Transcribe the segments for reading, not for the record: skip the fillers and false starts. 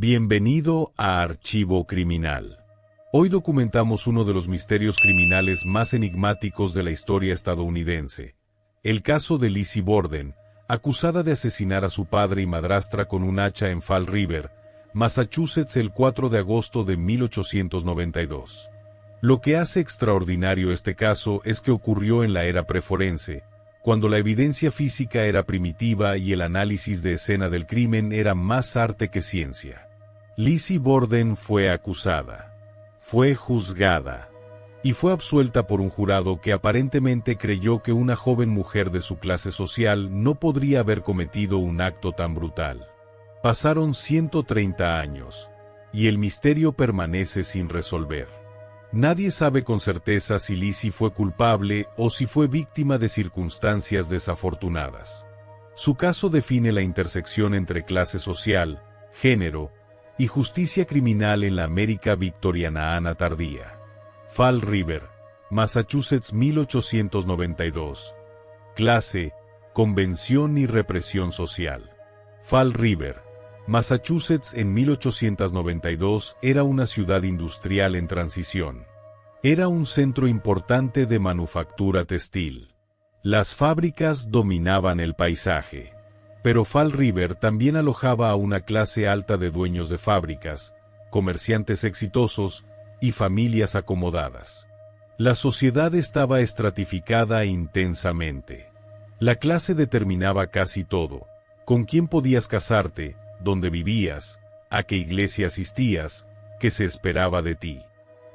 Bienvenido a Archivo Criminal. Hoy documentamos uno de los misterios criminales más enigmáticos de la historia estadounidense. El caso de Lizzie Borden, acusada de asesinar a su padre y madrastra con un hacha en Fall River, Massachusetts el 4 de agosto de 1892. Lo que hace extraordinario este caso es que ocurrió en la era preforense, cuando la evidencia física era primitiva y el análisis de escena del crimen era más arte que ciencia. Lizzie Borden fue acusada, fue juzgada y fue absuelta por un jurado que aparentemente creyó que una joven mujer de su clase social no podría haber cometido un acto tan brutal. Pasaron 130 años, y el misterio permanece sin resolver. Nadie sabe con certeza si Lizzie fue culpable o si fue víctima de circunstancias desafortunadas. Su caso define la intersección entre clase social, género y justicia criminal en la América victoriana tardía. Fall River, Massachusetts 1892. Clase, convención y represión social. Fall River, Massachusetts en 1892 era una ciudad industrial en transición. Era un centro importante de manufactura textil. Las fábricas dominaban el paisaje. Pero Fall River también alojaba a una clase alta de dueños de fábricas, comerciantes exitosos y familias acomodadas. La sociedad estaba estratificada intensamente. La clase determinaba casi todo: con quién podías casarte, dónde vivías, a qué iglesia asistías, qué se esperaba de ti.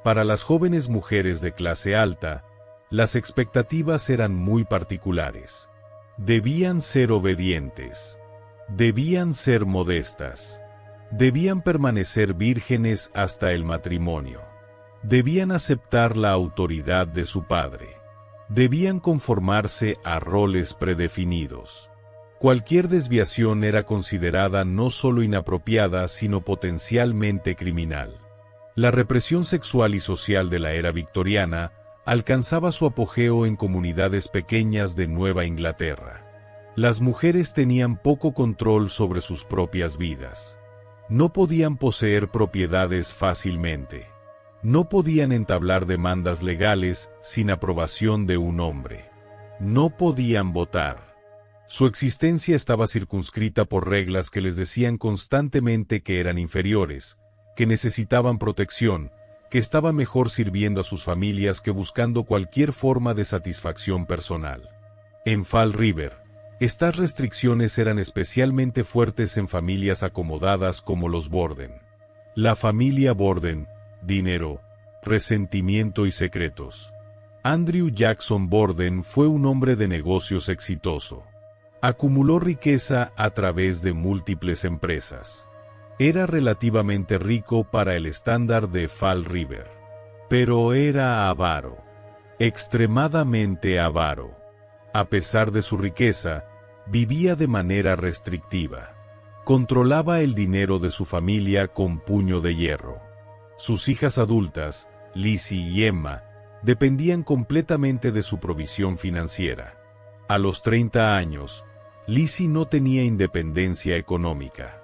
Para las jóvenes mujeres de clase alta, las expectativas eran muy particulares. Debían ser obedientes. Debían ser modestas. Debían permanecer vírgenes hasta el matrimonio. Debían aceptar la autoridad de su padre. Debían conformarse a roles predefinidos. Cualquier desviación era considerada no solo inapropiada, sino potencialmente criminal. La represión sexual y social de la era victoriana alcanzaba su apogeo en comunidades pequeñas de Nueva Inglaterra. Las mujeres tenían poco control sobre sus propias vidas. No podían poseer propiedades fácilmente. No podían entablar demandas legales sin aprobación de un hombre. No podían votar. Su existencia estaba circunscrita por reglas que les decían constantemente que eran inferiores, que necesitaban protección, que estaba mejor sirviendo a sus familias que buscando cualquier forma de satisfacción personal. En Fall River, estas restricciones eran especialmente fuertes en familias acomodadas como los Borden. La familia Borden: dinero, resentimiento y secretos. Andrew Jackson Borden fue un hombre de negocios exitoso. Acumuló riqueza a través de múltiples empresas. Era relativamente rico para el estándar de Fall River. Pero era avaro. Extremadamente avaro. A pesar de su riqueza, vivía de manera restrictiva. Controlaba el dinero de su familia con puño de hierro. Sus hijas adultas, Lizzie y Emma, dependían completamente de su provisión financiera. A los 30 años, Lizzie no tenía independencia económica.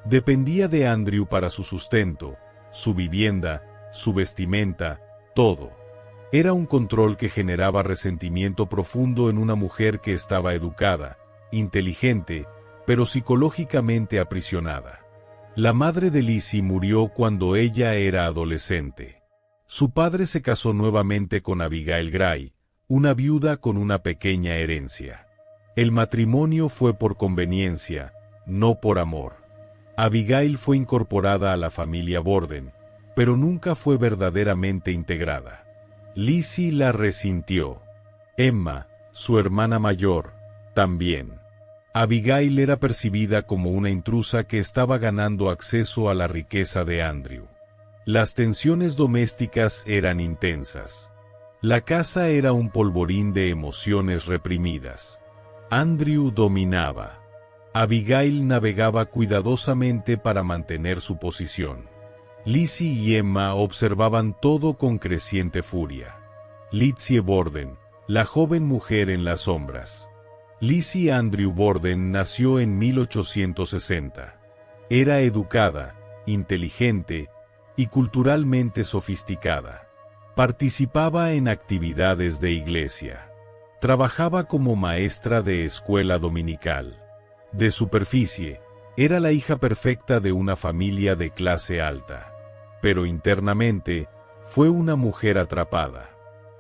Dependía de Andrew para su sustento, su vivienda, su vestimenta, todo. Era un control que generaba resentimiento profundo en una mujer que estaba educada, inteligente, pero psicológicamente aprisionada. La madre de Lizzie murió cuando ella era adolescente. Su padre se casó nuevamente con Abigail Gray, una viuda con una pequeña herencia. El matrimonio fue por conveniencia, no por amor. Abigail fue incorporada a la familia Borden, pero nunca fue verdaderamente integrada. Lizzie la resintió. Emma, su hermana mayor, también. Abigail era percibida como una intrusa que estaba ganando acceso a la riqueza de Andrew. Las tensiones domésticas eran intensas. La casa era un polvorín de emociones reprimidas. Andrew dominaba. Abigail navegaba cuidadosamente para mantener su posición. Lizzie y Emma observaban todo con creciente furia. Lizzie Borden, la joven mujer en las sombras. Lizzie Andrew Borden nació en 1860. Era educada, inteligente y culturalmente sofisticada. Participaba en actividades de iglesia. Trabajaba como maestra de escuela dominical. De superficie, era la hija perfecta de una familia de clase alta. Pero internamente, fue una mujer atrapada.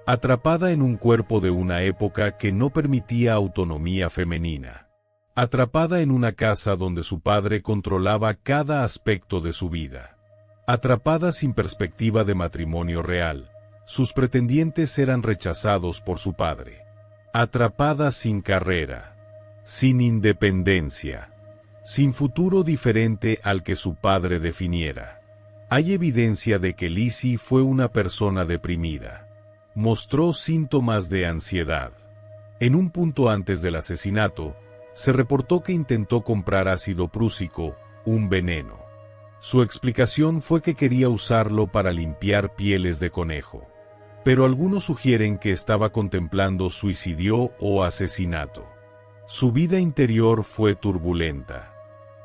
Atrapada en un cuerpo de una época que no permitía autonomía femenina. Atrapada en una casa donde su padre controlaba cada aspecto de su vida. Atrapada sin perspectiva de matrimonio real. Sus pretendientes eran rechazados por su padre. Atrapada sin carrera. Sin independencia. Sin futuro diferente al que su padre definiera. Hay evidencia de que Lizzie fue una persona deprimida. Mostró síntomas de ansiedad. En un punto antes del asesinato, se reportó que intentó comprar ácido prúsico, un veneno. Su explicación fue que quería usarlo para limpiar pieles de conejo. Pero algunos sugieren que estaba contemplando suicidio o asesinato. Su vida interior fue turbulenta.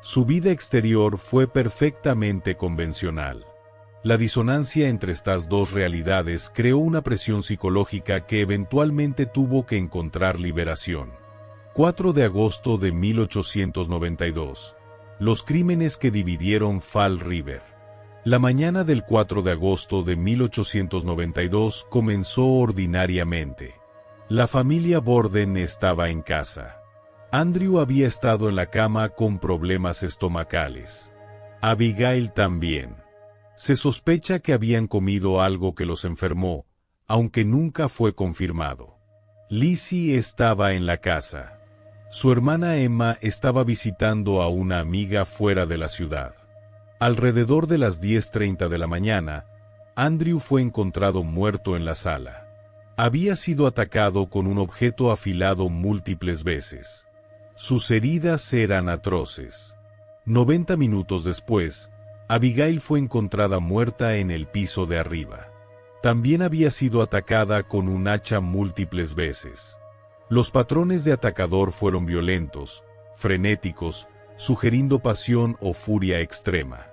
Su vida exterior fue perfectamente convencional. La disonancia entre estas dos realidades creó una presión psicológica que eventualmente tuvo que encontrar liberación. 4 de agosto de 1892. Los crímenes que dividieron Fall River. La mañana del 4 de agosto de 1892 comenzó ordinariamente. La familia Borden estaba en casa. Andrew había estado en la cama con problemas estomacales. Abigail también. Se sospecha que habían comido algo que los enfermó, aunque nunca fue confirmado. Lizzie estaba en la casa. Su hermana Emma estaba visitando a una amiga fuera de la ciudad. Alrededor de las 10:30 de la mañana, Andrew fue encontrado muerto en la sala. Había sido atacado con un objeto afilado múltiples veces. Sus heridas eran atroces. 90 minutos después, Abigail fue encontrada muerta en el piso de arriba. También había sido atacada con un hacha múltiples veces. Los patrones de atacador fueron violentos, frenéticos, sugiriendo pasión o furia extrema.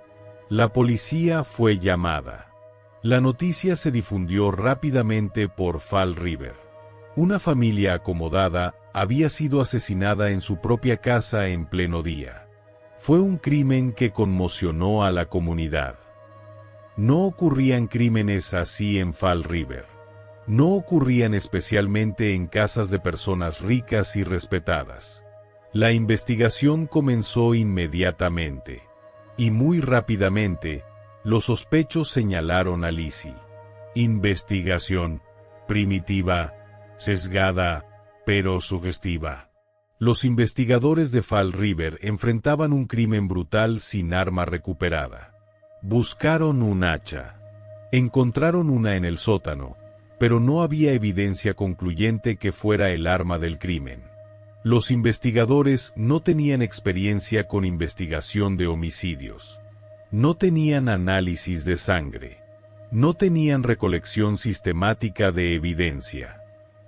La policía fue llamada. La noticia se difundió rápidamente por Fall River. Una familia acomodada había sido asesinada en su propia casa en pleno día. Fue un crimen que conmocionó a la comunidad. No ocurrían crímenes así en Fall River. No ocurrían especialmente en casas de personas ricas y respetadas. La investigación comenzó inmediatamente. Y muy rápidamente, los sospechos señalaron a Lizzie. Investigación primitiva, sesgada, pero sugestiva. Los investigadores de Fall River enfrentaban un crimen brutal sin arma recuperada. Buscaron un hacha. Encontraron una en el sótano, pero no había evidencia concluyente que fuera el arma del crimen. Los investigadores no tenían experiencia con investigación de homicidios. No tenían análisis de sangre. No tenían recolección sistemática de evidencia.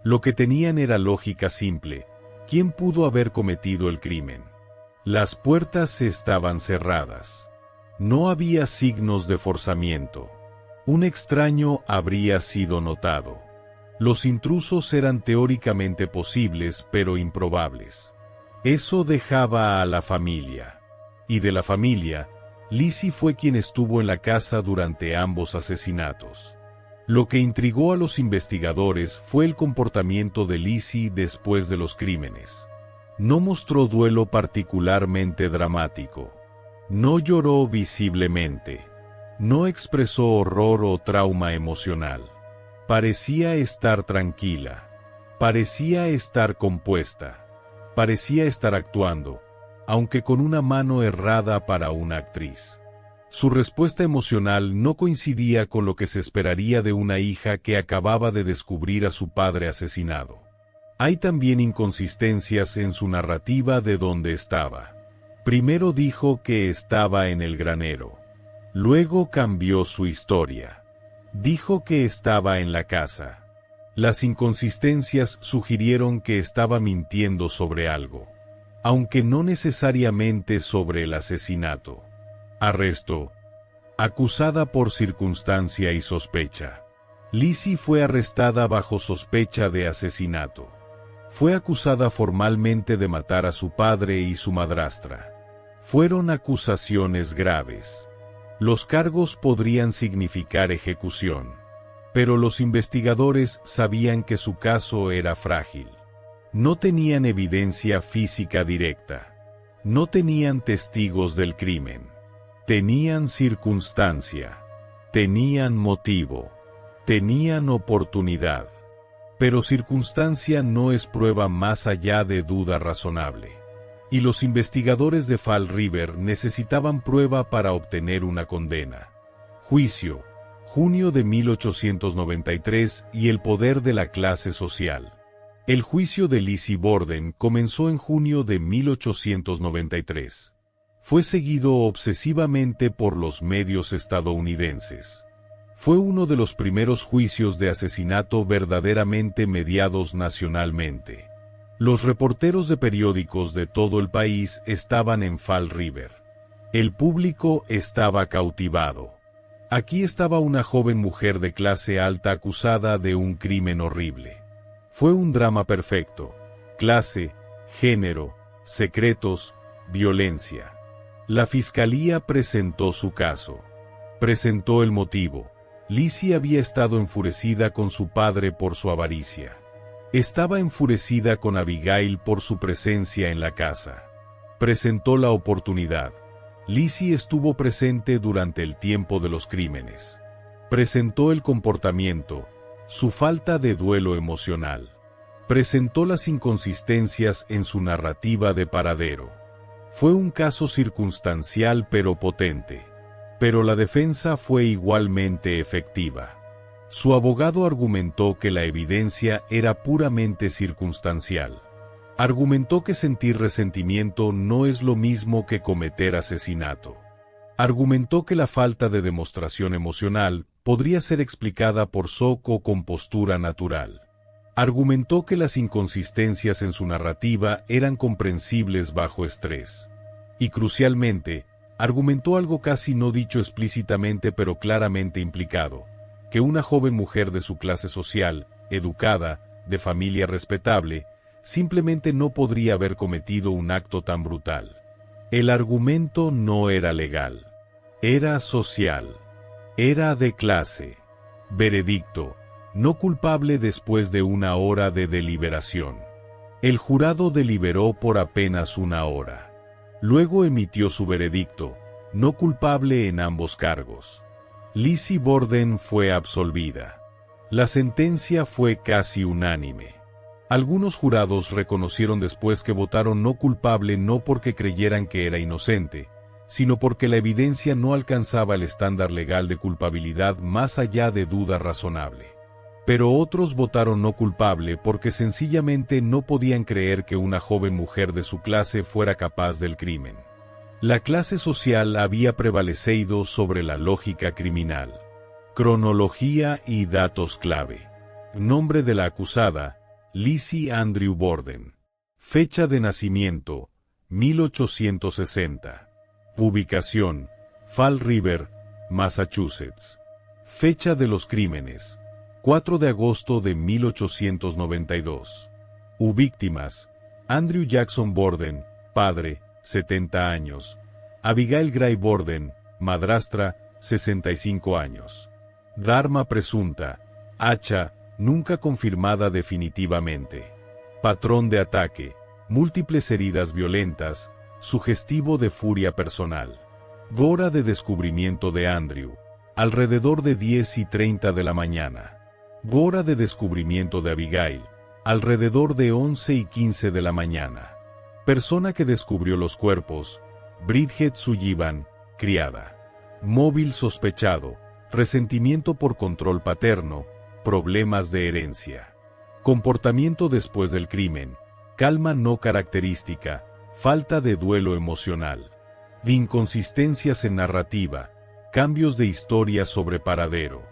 Lo que tenían era lógica simple. ¿Quién pudo haber cometido el crimen? Las puertas estaban cerradas. No había signos de forzamiento. Un extraño habría sido notado. Los intrusos eran teóricamente posibles, pero improbables. Eso dejaba a la familia. Y de la familia, Lizzie fue quien estuvo en la casa durante ambos asesinatos. Lo que intrigó a los investigadores fue el comportamiento de Lizzie después de los crímenes. No mostró duelo particularmente dramático. No lloró visiblemente. No expresó horror o trauma emocional. Parecía estar tranquila. Parecía estar compuesta. Parecía estar actuando, aunque con una mano errada para una actriz. Su respuesta emocional no coincidía con lo que se esperaría de una hija que acababa de descubrir a su padre asesinado. Hay también inconsistencias en su narrativa de dónde estaba. Primero dijo que estaba en el granero. Luego cambió su historia. Dijo que estaba en la casa. Las inconsistencias sugirieron que estaba mintiendo sobre algo, aunque no necesariamente sobre el asesinato. Arresto, Acusada por circunstancia y sospecha. Lizzie fue arrestada bajo sospecha de asesinato. Fue acusada formalmente de matar a su padre y su madrastra. Fueron acusaciones graves. Los cargos podrían significar ejecución. Pero los investigadores sabían que su caso era frágil. No tenían evidencia física directa. No tenían testigos del crimen. Tenían circunstancia. Tenían motivo. Tenían oportunidad. Pero circunstancia no es prueba más allá de duda razonable. Y los investigadores de Fall River necesitaban prueba para obtener una condena. Juicio, junio de 1893 y el poder de la clase social. El juicio de Lizzie Borden comenzó en junio de 1893. Fue seguido obsesivamente por los medios estadounidenses. Fue uno de los primeros juicios de asesinato verdaderamente mediados nacionalmente. Los reporteros de periódicos de todo el país estaban en Fall River. El público estaba cautivado. Aquí estaba una joven mujer de clase alta acusada de un crimen horrible. Fue un drama perfecto. Clase, género, secretos, violencia. La fiscalía presentó su caso. Presentó el motivo. Lizzie había estado enfurecida con su padre por su avaricia. Estaba enfurecida con Abigail por su presencia en la casa. Presentó la oportunidad. Lizzie estuvo presente durante el tiempo de los crímenes. Presentó el comportamiento, su falta de duelo emocional. Presentó las inconsistencias en su narrativa de paradero. Fue un caso circunstancial pero potente. Pero la defensa fue igualmente efectiva. Su abogado argumentó que la evidencia era puramente circunstancial. Argumentó que sentir resentimiento no es lo mismo que cometer asesinato. Argumentó que la falta de demostración emocional podría ser explicada por shock o compostura natural. Argumentó que las inconsistencias en su narrativa eran comprensibles bajo estrés. Y crucialmente, argumentó algo casi no dicho explícitamente pero claramente implicado, que una joven mujer de su clase social, educada, de familia respetable, simplemente no podría haber cometido un acto tan brutal. El argumento no era legal. Era social. Era de clase. Veredicto: no culpable después de 1 hora de deliberación. El jurado deliberó por apenas 1 hora. Luego emitió su veredicto: no culpable en ambos cargos. Lizzie Borden fue absolvida. La sentencia fue casi unánime. Algunos jurados reconocieron después que votaron no culpable no porque creyeran que era inocente, sino porque la evidencia no alcanzaba el estándar legal de culpabilidad más allá de duda razonable. Pero otros votaron no culpable porque sencillamente no podían creer que una joven mujer de su clase fuera capaz del crimen. La clase social había prevalecido sobre la lógica criminal. Cronología y datos clave. Nombre de la acusada: Lizzie Andrew Borden. Fecha de nacimiento: 1860. Ubicación: Fall River, Massachusetts. Fecha de los crímenes: 4 de agosto de 1892. Víctimas: Andrew Jackson Borden, padre, 70 años. Abigail Gray Borden, madrastra, 65 años. Dharma presunta: hacha, nunca confirmada definitivamente. Patrón de ataque: múltiples heridas violentas, sugestivo de furia personal. Hora de descubrimiento de Andrew: alrededor de 10:30 de la mañana. Hora de descubrimiento de Abigail: alrededor de 11:15 de la mañana. Persona que descubrió los cuerpos: Bridget Sullivan, criada. Móvil sospechado: resentimiento por control paterno, problemas de herencia. Comportamiento después del crimen: calma no característica, falta de duelo emocional. Inconsistencias en narrativa, cambios de historia sobre paradero.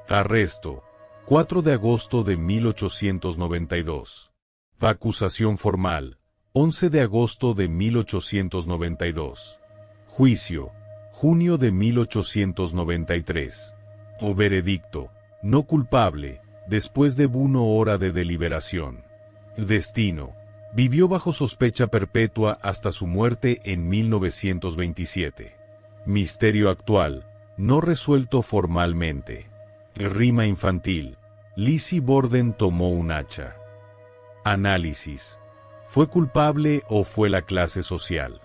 Arresto: 4 de agosto de 1892. Acusación formal: 11 de agosto de 1892. Juicio: junio de 1893. O veredicto, no culpable, después de 1 hora de deliberación. Destino, vivió bajo sospecha perpetua hasta su muerte en 1927. Misterio actual, no resuelto formalmente. Rima infantil, Lizzie Borden tomó un hacha. Análisis, ¿fue culpable o fue la clase social?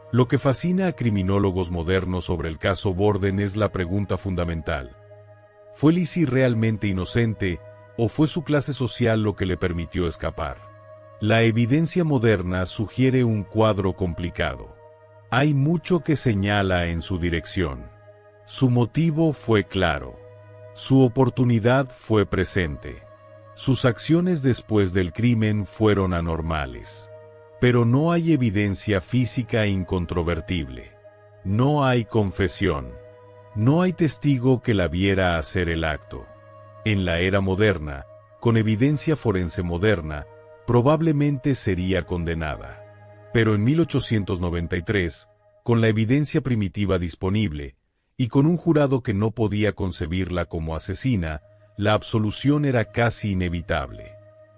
Lo que fascina a criminólogos modernos sobre el caso Borden es la pregunta fundamental. ¿Fue Lizzie realmente inocente o fue su clase social lo que le permitió escapar? La evidencia moderna sugiere un cuadro complicado. Hay mucho que señala en su dirección. Su motivo fue claro. Su oportunidad fue presente. Sus acciones después del crimen fueron anormales. Pero no hay evidencia física incontrovertible. No hay confesión. No hay testigo que la viera hacer el acto. En la era moderna, con evidencia forense moderna, probablemente sería condenada. Pero en 1893, con la evidencia primitiva disponible, y con un jurado que no podía concebirla como asesina, la absolución era casi inevitable.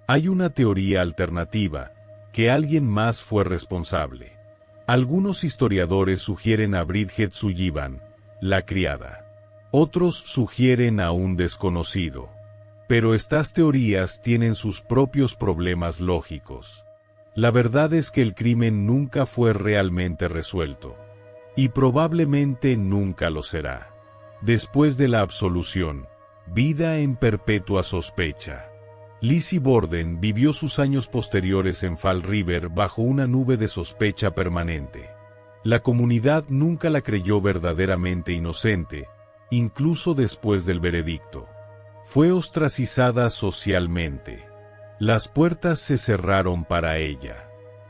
Hay una teoría alternativa, que alguien más fue responsable. Algunos historiadores sugieren a Bridget Sullivan, la criada. Otros sugieren a un desconocido. Pero estas teorías tienen sus propios problemas lógicos. La verdad es que el crimen nunca fue realmente resuelto. Y probablemente nunca lo será. Después de la absolución, vida en perpetua sospecha. Lizzie Borden vivió sus años posteriores en Fall River bajo una nube de sospecha permanente. La comunidad nunca la creyó verdaderamente inocente, incluso después del veredicto. Fue ostracizada socialmente. Las puertas se cerraron para ella.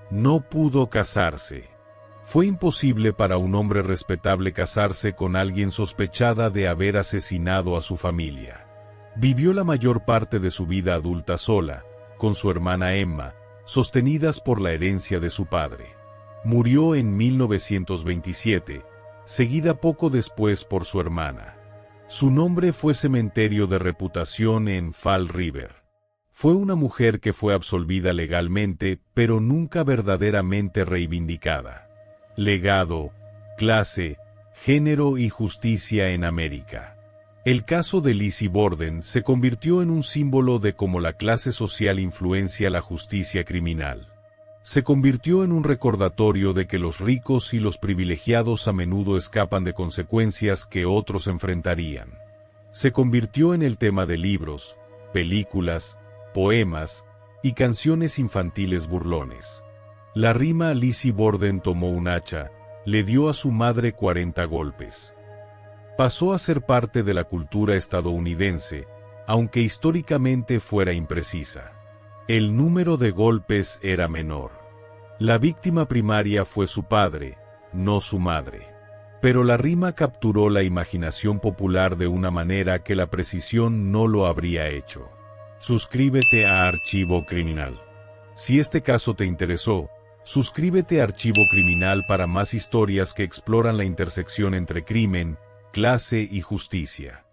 No pudo casarse. Fue imposible para un hombre respetable casarse con alguien sospechada de haber asesinado a su familia. Vivió la mayor parte de su vida adulta sola, con su hermana Emma, sostenidas por la herencia de su padre. Murió en 1927, seguida poco después por su hermana. Su nombre fue cementerio de reputación en Fall River. Fue una mujer que fue absolvida legalmente, pero nunca verdaderamente reivindicada. Legado, clase, género y justicia en América. El caso de Lizzie Borden se convirtió en un símbolo de cómo la clase social influencia la justicia criminal. Se convirtió en un recordatorio de que los ricos y los privilegiados a menudo escapan de consecuencias que otros enfrentarían. Se convirtió en el tema de libros, películas, poemas y canciones infantiles burlones. La rima Lizzie Borden tomó un hacha, le dio a su madre 40 golpes. Pasó a ser parte de la cultura estadounidense, aunque históricamente fuera imprecisa. El número de golpes era menor. La víctima primaria fue su padre, no su madre. Pero la rima capturó la imaginación popular de una manera que la precisión no lo habría hecho. Suscríbete a Archivo Criminal. Si este caso te interesó, suscríbete a Archivo Criminal para más historias que exploran la intersección entre crimen, clase y justicia.